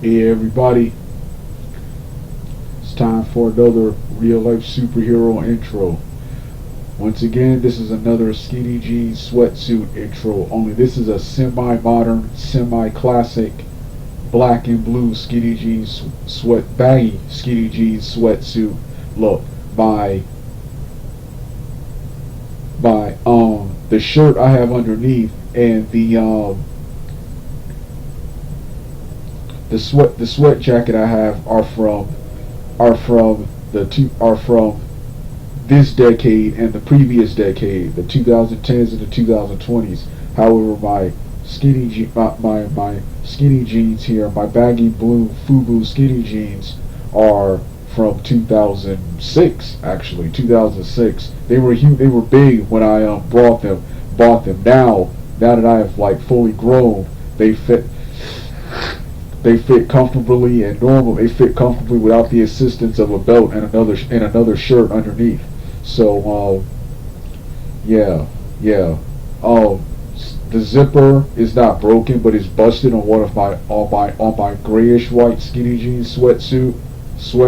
Hey everybody, it's time for another real life superhero intro. Once again, this is another skinny jeans sweatsuit intro, only this is a semi-modern, semi-classic black and blue skinny jeans baggy skinny jeans sweatsuit look by the shirt I have underneath and the sweat jacket I have are from this decade and the previous decade, the 2010s and the 2020s. However, my skinny jeans here, my baggy blue FUBU skinny jeans are from 2006. Actually, 2006. They were big when I bought them. Now that I have like fully grown, they fit comfortably and normal. They fit comfortably without the assistance of a belt and another shirt underneath. So yeah. The zipper is not broken, but it's busted on on my grayish white skinny jeans sweat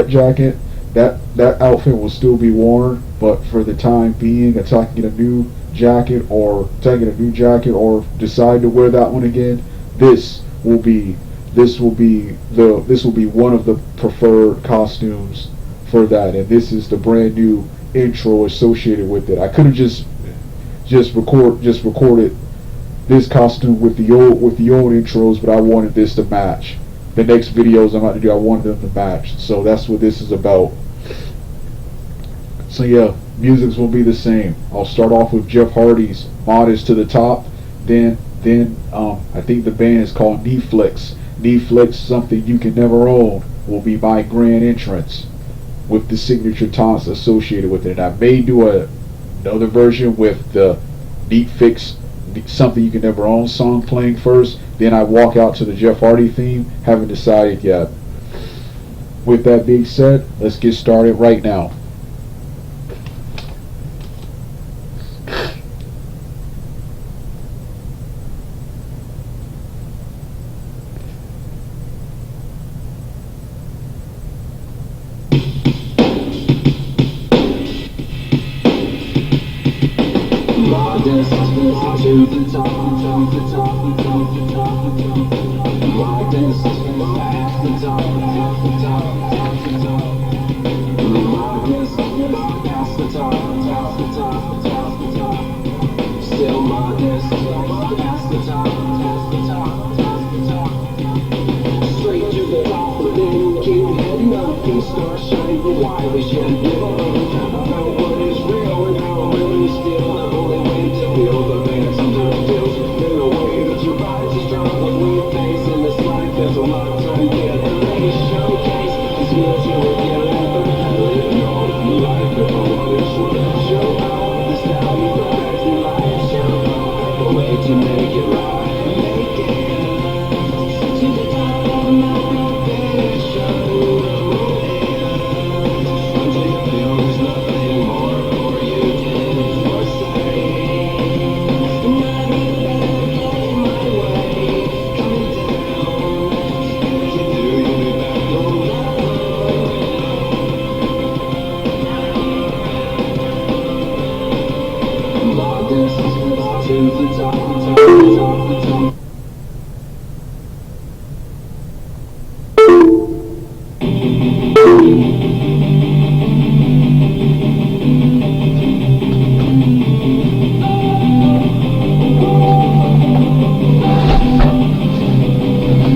jacket. That outfit will still be worn, but for the time being, until I can get a new jacket or decide to wear that one again, this will be one of the preferred costumes for that, and this is the brand new intro associated with it. I could have just recorded this costume with the old intros, but I wanted this to match. The next videos I'm about to do, I wanted them to match. So that's what this is about. So yeah, musics will be the same. I'll start off with Jeff Hardy's "Modest to the Top." Then I think the band is called Netflix. Something You Can Never Own will be my grand entrance with the signature taunts associated with it. And I may do another version with the Netflix Something You Can Never Own song playing first. Then I walk out to the Jeff Hardy theme. Haven't decided yet. With that being said, let's get started right now. To the top, like this, at the top, like this, past the top, still modest, past the top, straight to the top, but then keep heading up, you start shining the wildest yet never know what is real and how really still the only way to feel the man sometimes feels in a way that your body's as strong as we face in this life. There's a lot of time to get ready to showcase these skills you will get over living on life. If I want to show how this value affects your life, show the way to make it right, make it to the top of my ambition. Until you feel there's nothing more for you did or say. To the top.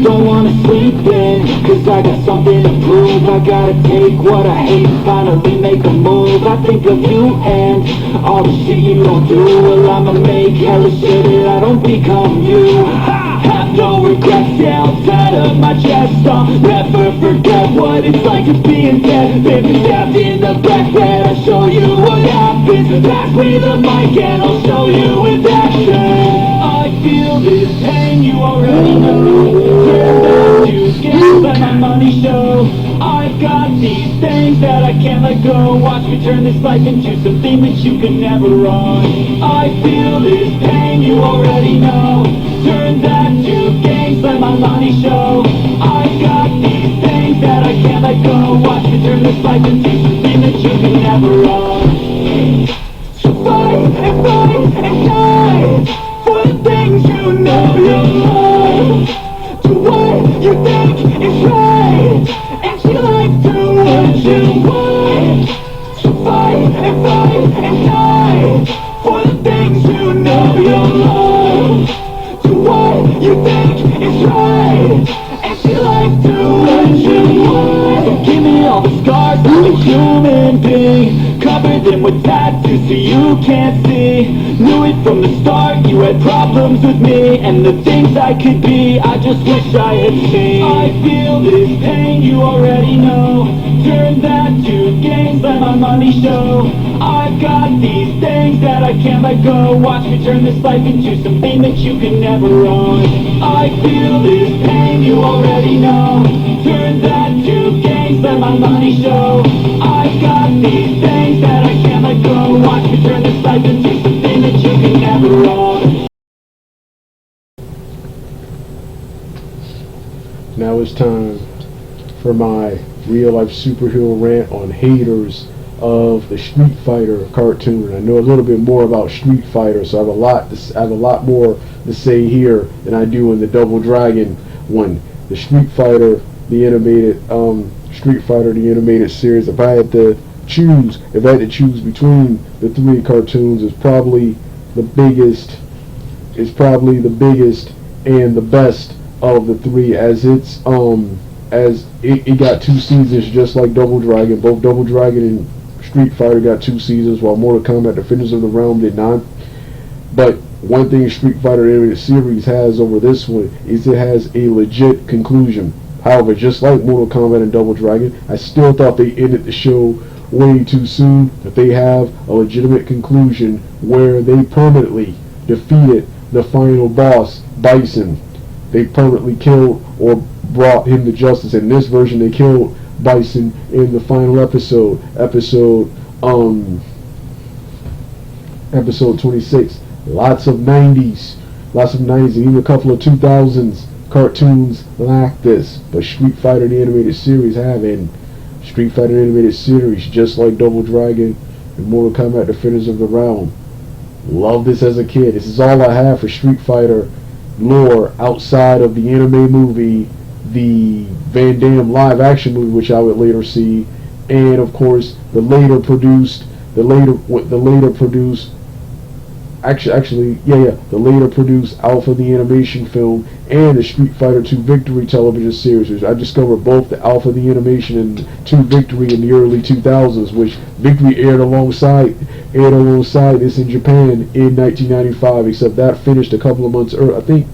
Don't wanna sleep in, cause I got something to prove. I gotta take what I hate, finally make a move. I think of you and all the shit you don't do. Well, I'ma make hella sure that I don't become you. Have no regrets, yeah, outside of my chest. I'll never forget what it's like to be in debt. Been stabbed in the back when I show you what happens. Pass me the mic and I'll show you with action. I feel this pain, you already know. Turn back to games, let my money show. I've got these things that I can't let go. Watch me turn this life into something that you can never run. I feel this pain, you already know. Turn that to games, let my money show. I've got watch me turn this life into something that you can never own. So fight and die for the things you know you love. Do what you think is right, and you like do what you want. So fight and die for the things you know you love. Do what you think is right, and you like do what you want. So give me all the scars of a human being, cover them with tattoos so you can't see. Knew it from the start, you had problems with me and the things I could be, I just wish I had seen. I feel this pain, you already know. Turn that to gains, let my money show. I've got these things that I can't let go. Watch me turn this life into something that you can never own. I feel this pain, you already know. Turn that to gains, let my money show. I've got these things that I can't let go. Watch me turn this life into something that you can never own. Now it's time for my real-life superhero rant on haters of the Street Fighter cartoon. I know a little bit more about Street Fighter, so I have a lot more to say here than I do in the Double Dragon one. The Street Fighter, the animated the animated series. If I had to choose between the three cartoons, it's probably the biggest and the best of the three, as it got 2 seasons, just like Double Dragon. Both Double Dragon and Street Fighter got 2 seasons, while Mortal Kombat Defenders of the Realm did not. But one thing Street Fighter animated series has over this one is it has a legit conclusion. However, just like Mortal Kombat and Double Dragon, I still thought they ended the show way too soon. But they have a legitimate conclusion where they permanently defeated the final boss, Bison. They permanently killed or brought him to justice. In this version, they killed Bison in the final episode, episode 26. Lots of 90s, and even a couple of 2000s cartoons like this, but Street Fighter the animated series have, and Street Fighter animated series, just like Double Dragon and Mortal Kombat Defenders of the Realm. Love this as a kid. This is all I have for Street Fighter lore outside of the anime movie, the Van Damme live action movie, which I would later see, and of course the later produced Alpha the animation film and the Street Fighter 2 Victory television series. I discovered both the Alpha the animation and 2 Victory in the early 2000s, which Victory aired alongside this in Japan in 1995, except that finished a couple of months earlier. I think,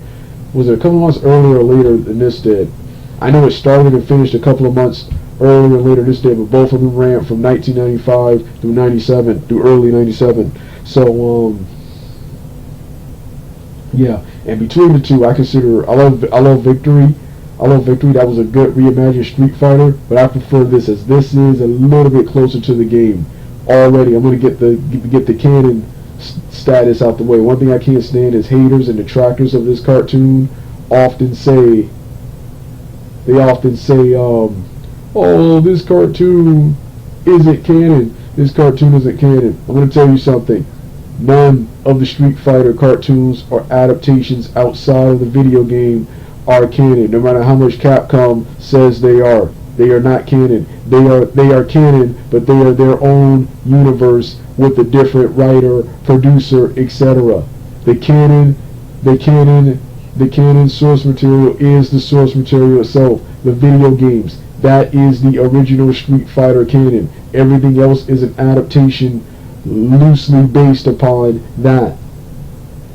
was it a couple of months earlier or later than this did? I know it started and finished a couple of months earlier and later this did, but both of them ran from 1995 through 97, through early 97. So, yeah, and between the two, I love Victory. That was a good reimagined Street Fighter, but I prefer this, as this is a little bit closer to the game. Already, I'm going to get the canon status out the way. One thing I can't stand is haters and detractors of this cartoon often say, oh, this cartoon isn't canon. This cartoon isn't canon. I'm going to tell you something. None of the Street Fighter cartoons or adaptations outside of the video game are canon. No matter how much Capcom says they are not canon. They are canon, but they are their own universe with a different writer, producer, etc. The canon source material is the source material itself. The video games, that is the original Street Fighter canon. Everything else is an adaptation loosely based upon that.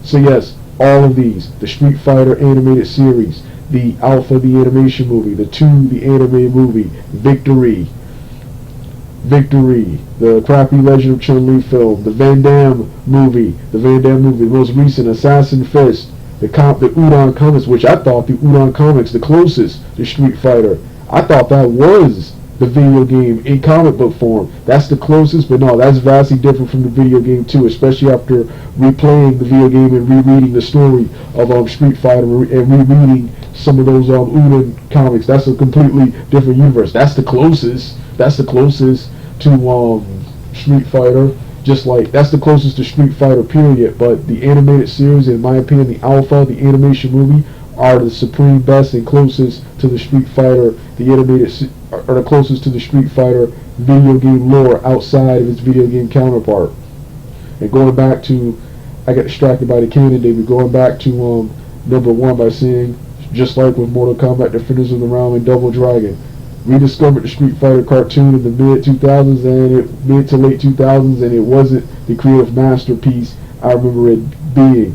So yes, all of these, the Street Fighter animated series, the Alpha the animation movie, the 2 the anime movie, Victory, the crappy Legend of Chun-Li film, the Van Damme movie, the most recent Assassin Fist, the Udon comics, which I thought the Udon comics, the closest to Street Fighter, I thought that was the video game in comic book form. That's the closest, but no, that's vastly different from the video game too, especially after replaying the video game and rereading the story of Street Fighter and rereading some of those Udon comics. That's a completely different universe. That's the closest. That's the closest to Street Fighter. Just like that's the closest to Street Fighter, period. But the animated series, in my opinion, the Alpha, the animation movie, are the supreme best and closest to the Street Fighter. The animated are the closest to the Street Fighter video game lore outside of its video game counterpart. And going back to, I got distracted by the canon, David. Going back to number one by saying, just like with Mortal Kombat, Defenders of the Realm, and Double Dragon, we discovered the Street Fighter cartoon in the mid 2000s and mid to late 2000s, and it wasn't the creative masterpiece I remember it being.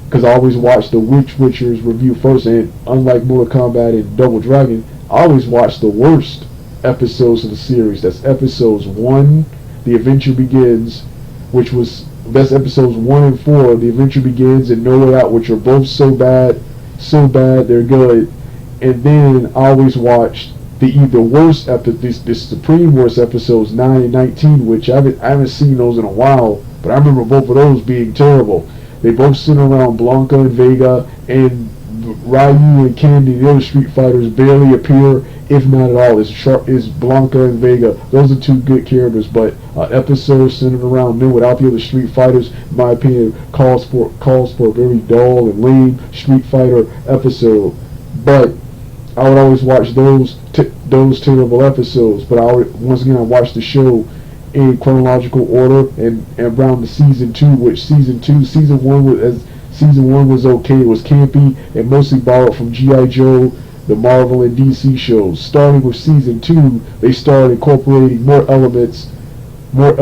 Because I always watched the Witchers review first, and unlike Mortal Kombat and Double Dragon, I always watched the worst episodes of the series. That's episodes 1, The Adventure Begins, which was best episodes 1 and 4, The Adventure Begins and No Way Out, which are both so bad they're good. And then I always watched the worst the supreme worst episodes 9 and 19, which I haven't seen those in a while, but I remember both of those being terrible. They both center around Blanca and Vega, and Ryu and Candy, the other Street Fighters, barely appear, if not at all. It's Blanca and Vega. Those are two good characters, but episodes centered around them without the other Street Fighters, in my opinion, calls for a very dull and lame Street Fighter episode. But I would always watch those terrible episodes. But I watched the show in chronological order and around the season 2, which season 1 was okay. It was campy and mostly borrowed from G.I. Joe, the Marvel and DC shows. Starting with season 2, they started incorporating more elements from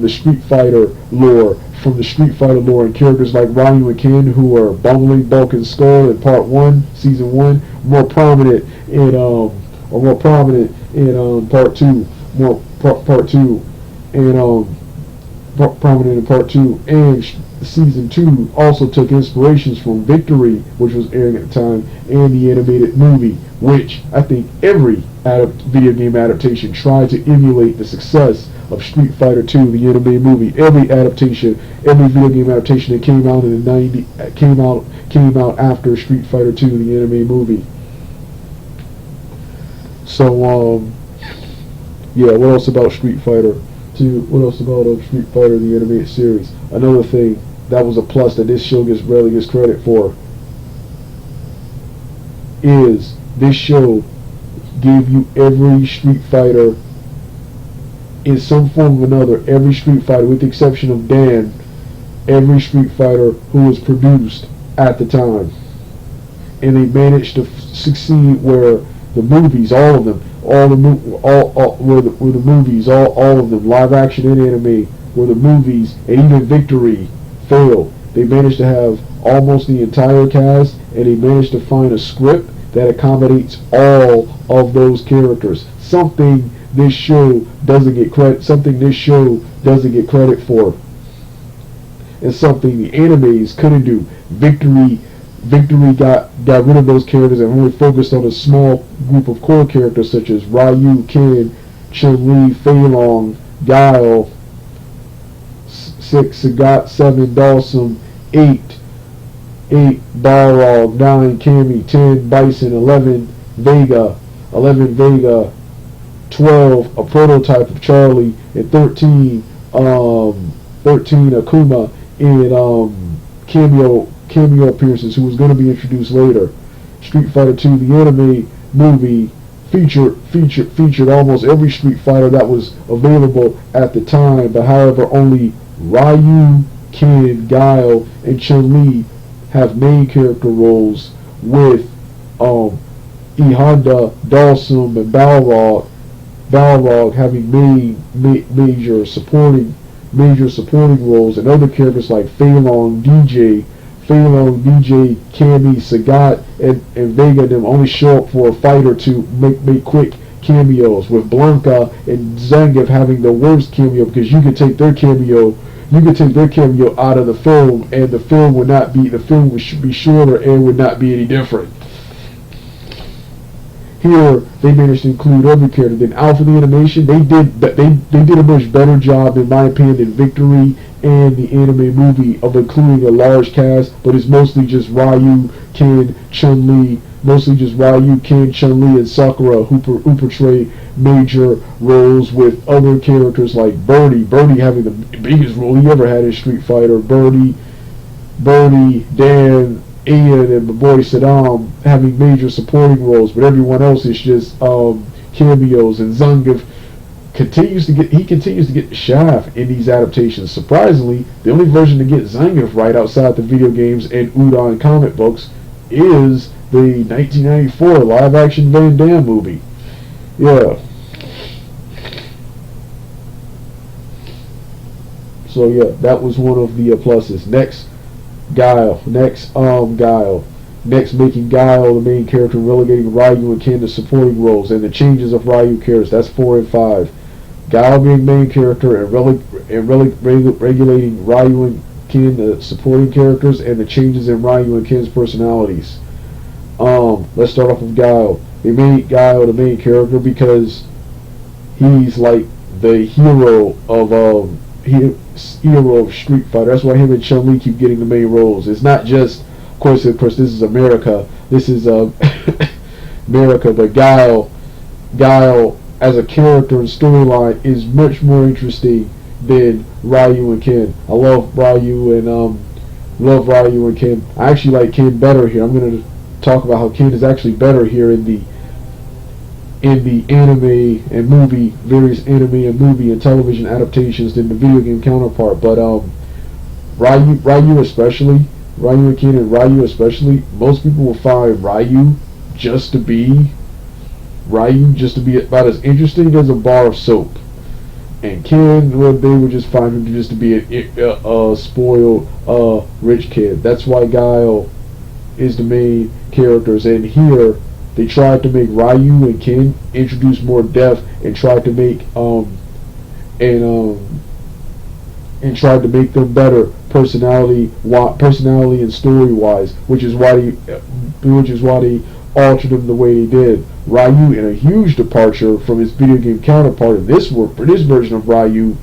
the Street Fighter lore, and characters like Ryu and Ken, who are Bumbling, Bulk, and Skull in part 1, season 1, more prominent in part 2. Prominent in part 2, and season 2 also took inspirations from Victory, which was airing at the time, and the animated movie, which I think every video game adaptation tried to emulate the success of Street Fighter 2, the animated movie. Every video game adaptation that came out in the 90s came out after Street Fighter 2, the animated movie. So yeah, what else about Street Fighter 2? What else about Street Fighter, the animated series? Another thing that was a plus that this show rarely gets credit for is this show gave you every Street Fighter in some form or another. Every Street Fighter, with the exception of Dan, every Street Fighter who was produced at the time. And they managed to succeed where the movies, all of them, all of them, live action and anime, where the movies and even Victory failed. They managed to have almost the entire cast, and they managed to find a script that accommodates all of those characters. Something this show doesn't get credit for, and something the animes couldn't do. Victory got rid of those characters and only focused on a small group of core characters such as Ryu, Ken, Chun-Li, Fei Long, Guile, 6 Sagat, 7 Dawson, 8 Balrog, 9 Cammy, 10 Bison, 11 Vega, 12 a prototype of Charlie, and 13 Akuma in cameo appearances, who was going to be introduced later. Street Fighter 2, the anime movie, featured almost every Street Fighter that was available at the time, but however only Ryu, Ken, Guile, and Chun-Li have main character roles, with E Honda, Dawson, and Balrog having major supporting roles, and other characters like Fei Long, DJ, Cammy, Sagat, and Vega and them only show up for a fight or two, make quick cameos, with Blanca and Zangief having the worst cameo, because you could take their cameo out of the film, and the film would be shorter and would not be any different. Here they managed to include every character. Then Alpha the Animation, they did a much better job, in my opinion, than Victory and the anime movie of including a large cast, but it's mostly just Ryu, Ken, Chun-Li, mostly just Ryu, Ken, Chun-Li, and Sakura who portray major roles, with other characters like Birdie having the biggest role he ever had in Street Fighter, Birdie, Dan, Ian, and my boy Saddam having major supporting roles, but everyone else is just cameos. And Zangief continues to get the shaft in these adaptations. Surprisingly, the only version to get Zangief right outside the video games and Udon comic books is the 1994 live-action Van Damme movie. Yeah. So yeah, that was one of the pluses. Next, Guile. Next, making Guile the main character and relegating Ryu and Ken to supporting roles, and the changes of Ryu characters. That's 4 and 5. Guile being main character and regulating Ryu and Ken the supporting characters, and the changes in Ryu and Ken's personalities. Let's start off with Guile. They made Guile the main character because he's like the hero of Street Fighter. That's why him and Chun-Li keep getting the main roles. It's not just, of course, this is America. This is America, but Guile as a character and storyline is much more interesting than Ryu and Ken. I love Ryu and Ken. I actually like Ken better here. I'm going to talk about how Ken is actually better here in the anime and movie, various anime and movie and television adaptations than the video game counterpart. But Ryu especially, Ryu and Ken and Ryu especially, most people will find Ryu just to be about as interesting as a bar of soap. And Ken, well, they would just find him just to be a spoiled, rich kid. That's why Guile is the main characters. And here, they tried to make Ryu and Ken introduce more depth, and tried to make them better personality and story wise, which is why they altered him the way they did. Ryu, in a huge departure from his video game counterpart, in this version of Ryu,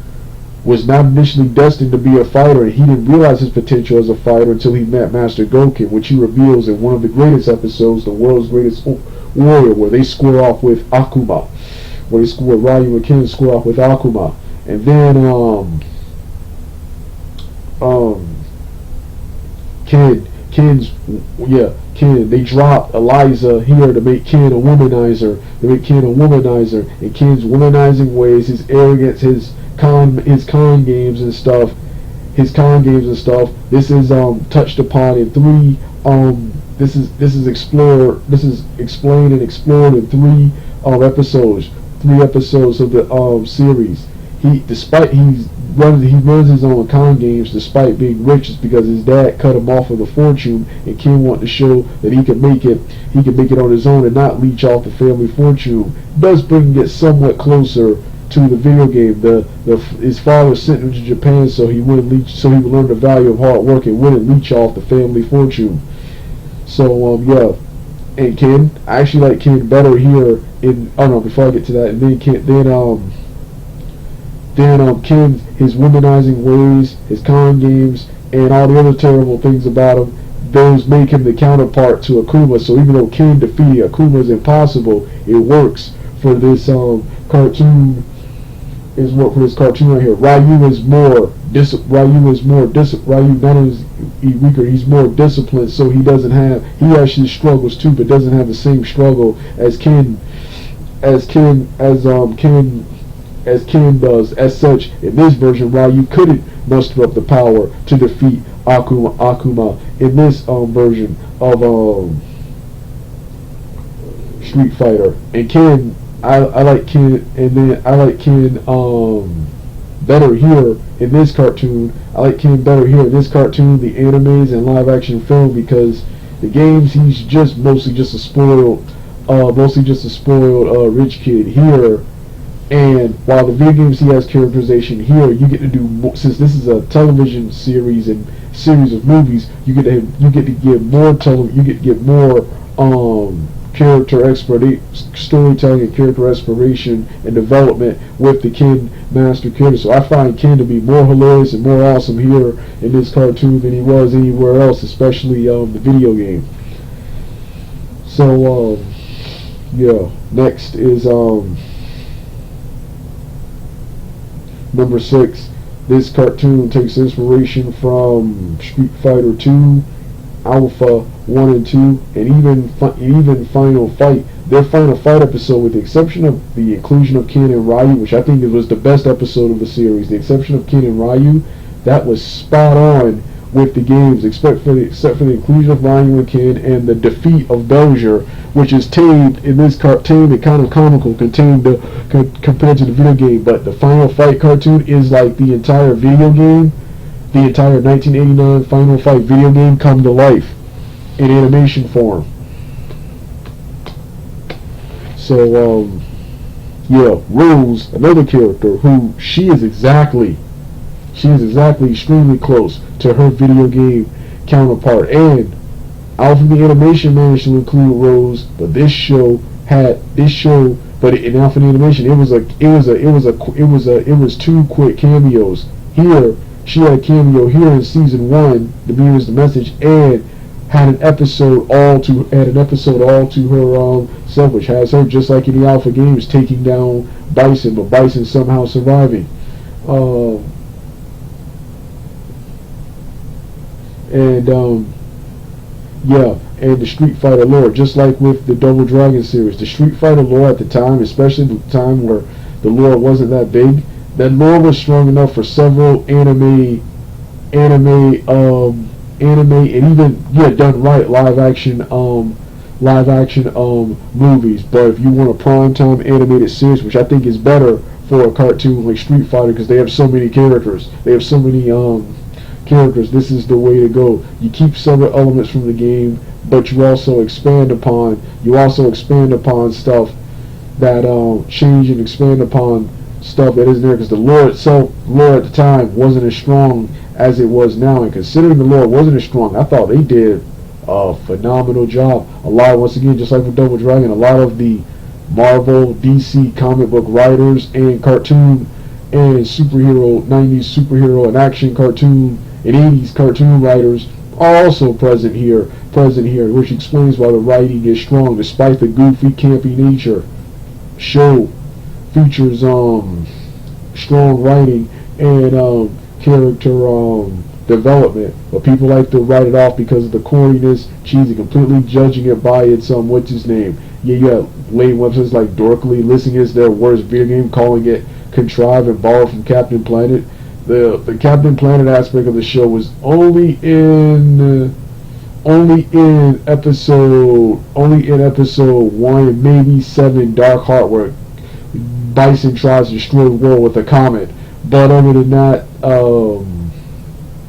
was not initially destined to be a fighter, and he didn't realize his potential as a fighter until he met Master Goken, which he reveals in one of the greatest episodes, The World's Greatest Warrior, where they square off with Akuma, where Ryu and Ken square off with Akuma. And then Ken, they dropped Eliza here to make Ken a womanizer, and Ken's womanizing ways, his arrogance, his con games and stuff. This is touched upon in 3. This is explained and explored in 3 episodes. 3 episodes of the series. He runs his own con games despite being rich, just because his dad cut him off of the fortune, and Ken wanted to show that he could make it on his own and not leech off the family fortune. It does bring it somewhat closer to the video game. His father sent him to Japan so he would learn the value of hard work and wouldn't leech off the family fortune. So yeah, and Ken, I actually like Ken better here before I get to that, and then Ken, his womanizing ways, his con games, and all the other terrible things about him, those make him the counterpart to Akuma. So even though Ken defeating Akuma is impossible, it works for this cartoon. Right here. Ryu is more disciplined. Ryu not only is he weaker, he's more disciplined. So he actually struggles too, but doesn't have the same struggle as Ken does. As such, in this version, Ryu couldn't muster up the power to defeat Akuma in this version of Street Fighter. And Ken, I like Ken, and then I like Ken better here in this cartoon. I like Ken better here in this cartoon, the animes and live action film, because the games he's mostly just a spoiled rich kid here. And while the video games he has characterization, here you get to do more, since this is a television series and series of movies, you get to get more storytelling and character exploration and development with the Ken master character. So I find Ken to be more hilarious and more awesome here in this cartoon than he was anywhere else, especially the video game. So yeah, next is number 6. This cartoon takes inspiration from Street Fighter 2, Alpha 1 and 2, and even Final Fight. Their Final Fight episode, with the exception of the inclusion of Ken and Ryu, which I think it was the best episode of the series, the exception of Ken and Ryu, that was spot on with the games, except for the inclusion of Ryu and Ken and the defeat of Bowser, which is tamed in this cartoon and kind of comical compared to the video game. But the Final Fight cartoon is like the entire video game, the entire 1989 Final Fight video game come to life in animation form. So yeah, Rose, another character who she is exactly extremely close to her video game counterpart. And Alpha the Animation managed to include Rose, but in Alpha the Animation it was 2 quick cameos. Here she had a cameo here in season 1, the Beam is the Message, and had an episode all to her self, which has her, just like in the Alpha games, taking down Bison, but Bison somehow surviving. Yeah, and the Street Fighter lore, just like with the Double Dragon series, the Street Fighter lore at the time, especially the time where the lore wasn't that big, that lore was strong enough for several anime, and even done right, live action movies. But if you want a primetime animated series, which I think is better for a cartoon like Street Fighter, because they have so many characters, this is the way to go. You keep several elements from the game, but you also expand upon stuff that change and expand upon stuff that isn't there, because the lore at the time wasn't as strong as it was now. And considering the lore wasn't as strong, I thought they did a phenomenal job. Once again, just like with Double Dragon, a lot of the Marvel, DC comic book writers and cartoon and 90s superhero and action cartoon and 80s cartoon writers are also present here, which explains why the writing is strong despite the goofy, campy nature. Show features strong writing and character development, but people like to write it off because of the corniness, cheesy, completely judging it by its what's his name. Yeah, you got lame websites like Dorkly listing it as their worst video game, calling it contrived and borrowed from Captain Planet. The Captain Planet aspect of the show was only in episode 1 and maybe 7, Dark Heart, where Bison tries to destroy the world with a comet. But other than that,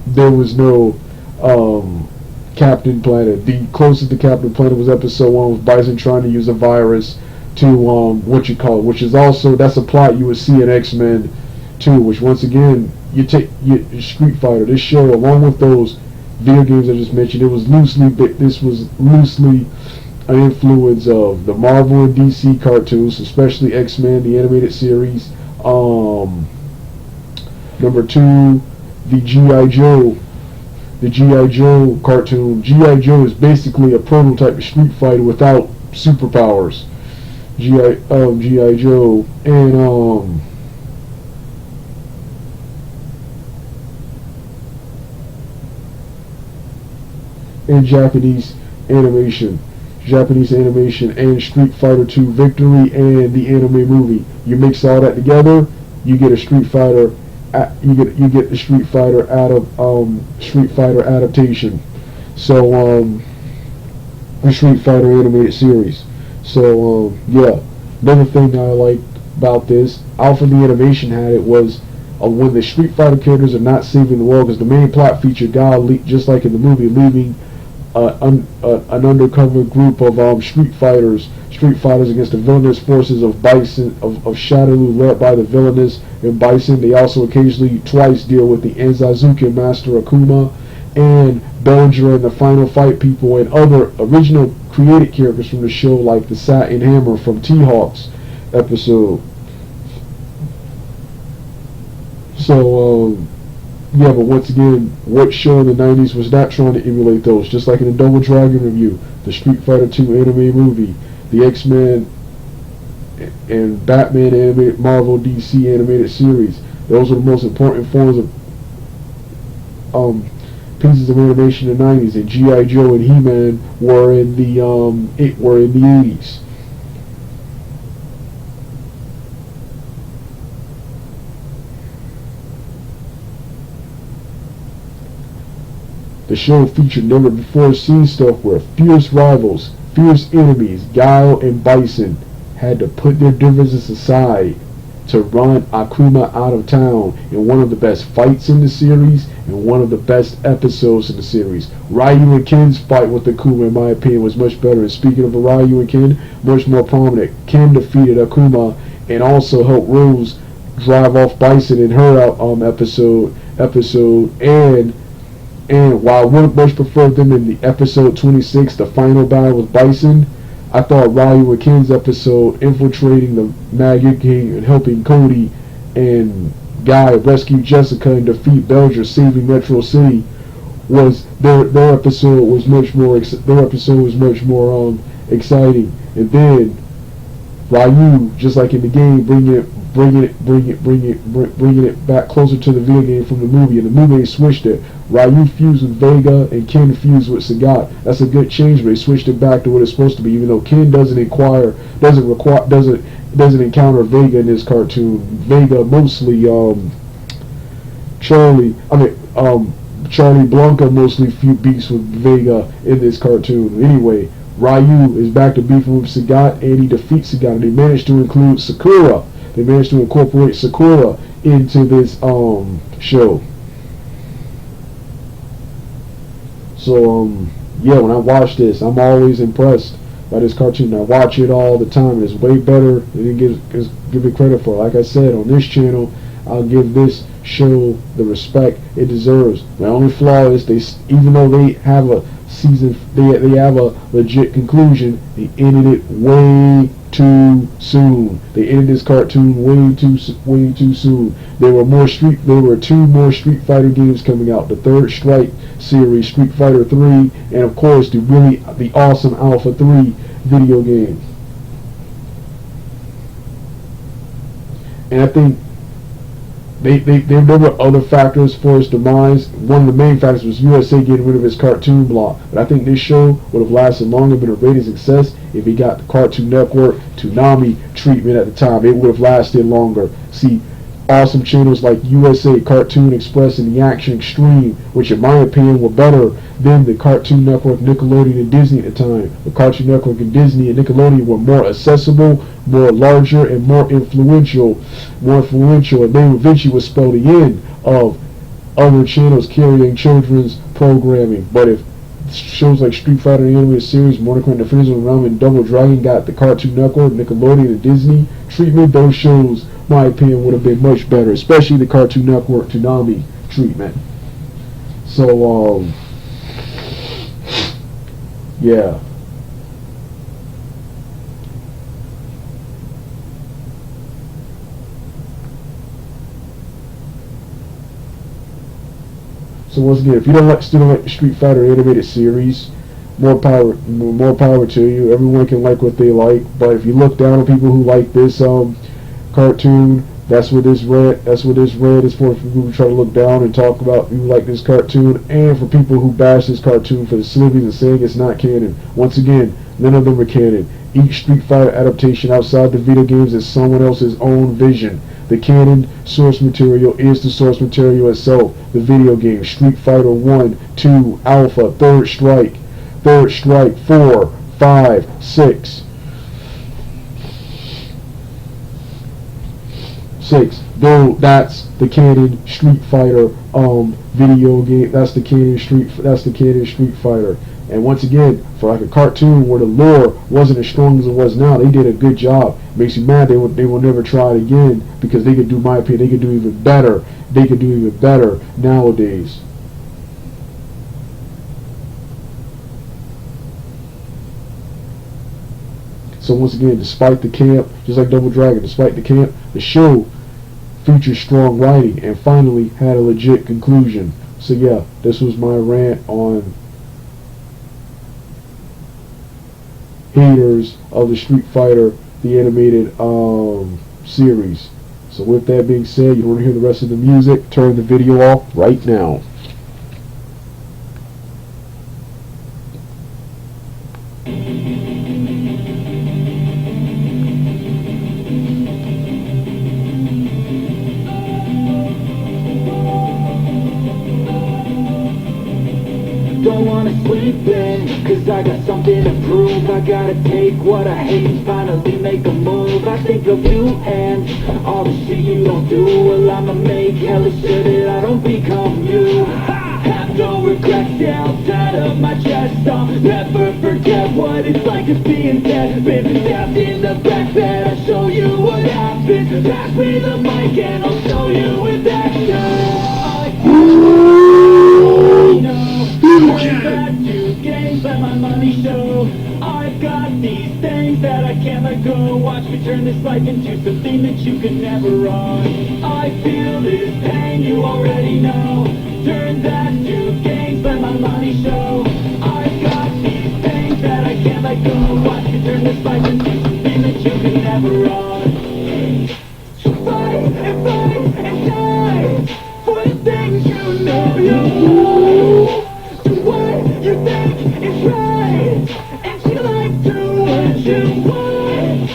there was no Captain Planet. The closest to Captain Planet was episode 1, with Bison trying to use a virus to which is also, that's a plot you would see in X-Men 2, which once again Street Fighter, this show, along with those video games I just mentioned, this was loosely an influence of the Marvel and DC cartoons, especially X-Men, the animated series. Number 2, the G.I. Joe cartoon. G.I. Joe is basically a prototype of Street Fighter without superpowers. G.I. Joe and Japanese animation and Street Fighter 2 Victory and the anime movie. You mix all that together, you get a Street Fighter. You get the Street Fighter Street Fighter adaptation. So the Street Fighter animated series. So yeah, another thing I like about this, Alpha the Animation had it, was when the Street Fighter characters are not saving the world, because the main plot featured Guile, just like in the movie, leaving an undercover group of Street Fighters against the villainous forces of Bison, of Shadaloo, led by the villainous and Bison. They also occasionally twice deal with the Enzazuki Master Akuma and Bellinger and the Final Fight people and other original created characters from the show, like the Satin Hammer from T-Hawk's episode. So, yeah, but once again, what show in the 90s was not trying to emulate those? Just like in the Double Dragon review, the Street Fighter 2 anime movie, the X-Men and Batman animated Marvel DC animated series. Those were the most important forms of pieces of animation in the 90s, and G.I. Joe and He-Man were in the 80s. The show featured never before seen stuff where fierce rivals, fierce enemies, Guile and Bison had to put their differences aside to run Akuma out of town in one of the best fights in the series and one of the best episodes in the series. Ryu and Ken's fight with Akuma, in my opinion, was much better. And speaking of Ryu and Ken, much more prominent. Ken defeated Akuma and also helped Rose drive off Bison in her episode. And while I would much prefer them in the episode 26, the final battle with Bison, I thought Ryu and Ken's episode infiltrating the Magic King and helping Cody and Guy rescue Jessica and defeat Belger, saving Metro City, was their episode was much more exciting. And then Ryu, just like in the game, bringing it back closer to the video game from the movie. In the movie, they switched it. Ryu fused with Vega and Ken fused with Sagat. That's a good change, but they switched it back to what it's supposed to be. Even though Ken doesn't encounter Vega in this cartoon. Vega mostly Charlie Blanca mostly beats with Vega in this cartoon. Anyway, Ryu is back to beefing with Sagat, and he defeats Sagat. And they managed to include Sakura. They managed to incorporate Sakura into this show. So yeah, when I watch this, I'm always impressed by this cartoon. I watch it all the time, and it's way better than give it credit for. Like I said, on this channel, I'll give this show the respect it deserves. My only flaw is even though they have a season, they have a legit conclusion, they ended it way too soon. They ended this cartoon way too soon. There were two more Street Fighter games coming out. The Third Strike series, Street Fighter 3, and of course the awesome Alpha 3 video game. And I think there were other factors for its demise. One of the main factors was USA getting rid of its cartoon block. But I think this show would have lasted longer, been a rated success, if it got the Cartoon Network Toonami treatment at the time. It would have lasted longer. See, awesome channels like USA, Cartoon Express, and the Action Extreme, which in my opinion were better than the Cartoon Network, Nickelodeon, and Disney at the time. The Cartoon Network and Disney and Nickelodeon were more accessible, more larger, and more influential, and they eventually was spell the end of other channels carrying children's programming. But if shows like Street Fighter Animated Series, Mortal Kombat Defenders of the Realm, and Double Dragon got the Cartoon Network, Nickelodeon, and Disney treatment, those shows, my opinion, would have been much better, especially the Cartoon Network Toonami treatment. So, yeah. So once again, if you still don't like the Street Fighter Animated Series, more power to you. Everyone can like what they like, but if you look down on people who like this cartoon, that's what this rant is for people who try to look down and talk about who like this cartoon, and for people who bash this cartoon for the silliness and saying it's not canon. Once again, none of them are canon. Each Street Fighter adaptation outside the video games is someone else's own vision. The canon source material is the source material itself. The video game, Street Fighter 1, 2, Alpha, Third Strike, 4, 5, 6. Though that's the canon Street Fighter video game. That's the canon Street Fighter. And once again, for like a cartoon where the lore wasn't as strong as it was now, they did a good job. Makes you mad they will never try it again, because they could do, my opinion, they could do even better. They could do even better nowadays. So once again, despite the camp, just like Double Dragon, despite the camp, the show featured strong writing and finally had a legit conclusion. So yeah, this was my rant on haters of the Street Fighter, the animated series. So with that being said, you want to hear the rest of the music, turn the video off right now. Don't wanna sleep in, cause I got something to prove. I gotta take what I hate and finally make a move. I think of you and all the shit you don't do. Well, I'ma make hella sure that I don't become you. Have no regrets outside of my chest. I'll never forget what it's like to being dead. Been stabbed in the back bed, I'll show you what happens. Pass me the mic and I'll show you with action. Games, let my money show. I've got these things that I can't let go. Watch me turn this life into something that you could never run. I feel this pain, you already know. Turn that to games, let my money show. I've got these things that I can't let go. Watch me turn this life into something that you could never run. So fight and fight and die for the things you know you want. Do what you think is right, and you like to what you want.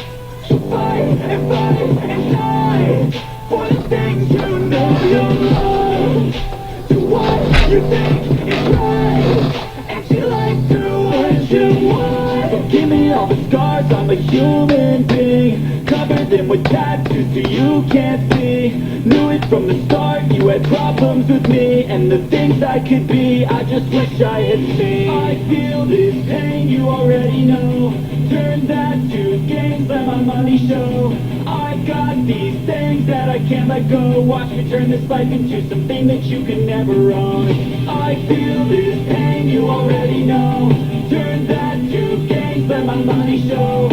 So fight and fight and die for the things you know you love. Do what you think is right, and you like to what you want. Forgive me all the scars, I'm a human being. Cover them with tattoos so you can't see. Knew it from the start, you had problems with me and the things I could be, I just wish I had seen. I feel this pain, you already know. Turn that to games, let my money show. I got these things that I can't let go. Watch me turn this life into something that you can never run. I feel this pain, you already know. Turn that to games, let my money show.